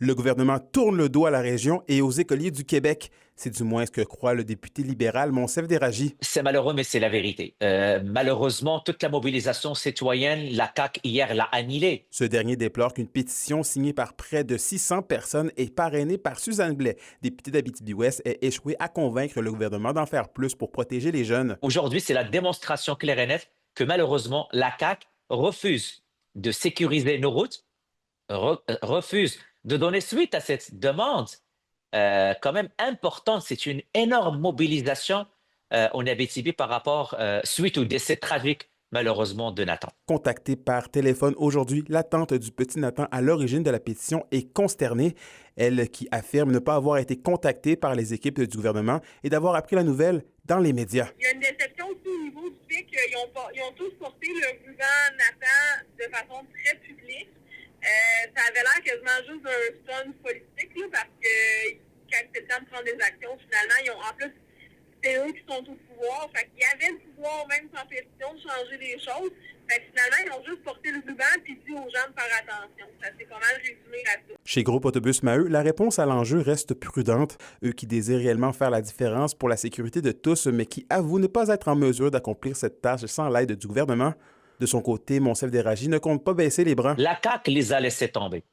Le gouvernement tourne le dos à la région et aux écoliers du Québec. C'est du moins ce que croit le député libéral Monsef Déragi. C'est malheureux, mais c'est la vérité. Malheureusement, toute la mobilisation citoyenne, la CAQ hier l'a annihilée. Ce dernier déplore qu'une pétition signée par près de 600 personnes et parrainée par Suzanne Blais, députée d'Abitibi-Ouest, ait échoué à convaincre le gouvernement d'en faire plus pour protéger les jeunes. Aujourd'hui, c'est la démonstration claire et nette que malheureusement, la CAQ refuse de sécuriser nos routes, refuse de donner suite à cette demande quand même importante. C'est une énorme mobilisation en Abitibi par rapport, suite au décès tragique, malheureusement, de Nathan. Contactée par téléphone aujourd'hui, la tante du petit Nathan à l'origine de la pétition est consternée. Elle qui affirme ne pas avoir été contactée par les équipes du gouvernement et d'avoir appris la nouvelle dans les médias. Il y a une déception aussi au niveau du fait qu'ils ont tous porté le ruban Nathan de façon très publique. Ça avait l'air quasiment juste un stunt politique là, parce que quand c'est le temps de prendre des actions, finalement, ils ont en plus c'est eux qui sont au pouvoir. Fait qu'il y avait le pouvoir, même sans pétition, de changer les choses. Fait que finalement, ils ont juste porté le ruban et dit aux gens de faire attention. Ça s'est pas mal résumé à ça. Chez Groupe Autobus Maheu, la réponse à l'enjeu reste prudente. Eux qui désirent réellement faire la différence pour la sécurité de tous, mais qui avouent ne pas être en mesure d'accomplir cette tâche sans l'aide du gouvernement. De son côté, Monsef Déragi ne compte pas baisser les bras. La CAQ les a laissés tomber.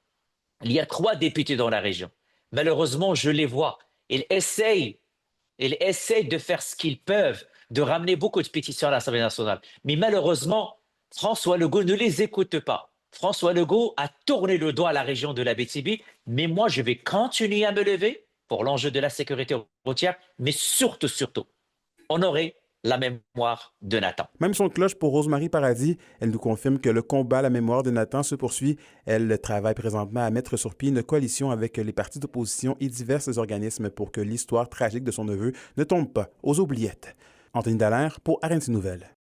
Il y a 3 députés dans la région. Malheureusement, je les vois. Ils essayent de faire ce qu'ils peuvent, de ramener beaucoup de pétitions à l'Assemblée nationale. Mais malheureusement, François Legault ne les écoute pas. François Legault a tourné le dos à la région de l'Abitibi, mais moi, je vais continuer à me lever pour l'enjeu de la sécurité routière, mais surtout, honorer la mémoire de Nathan. Même son de cloche pour Rosemary Paradis. Elle nous confirme que le combat à la mémoire de Nathan se poursuit. Elle travaille présentement à mettre sur pied une coalition avec les partis d'opposition et divers organismes pour que l'histoire tragique de son neveu ne tombe pas aux oubliettes. Anthony Dallaire pour RNC Nouvelles.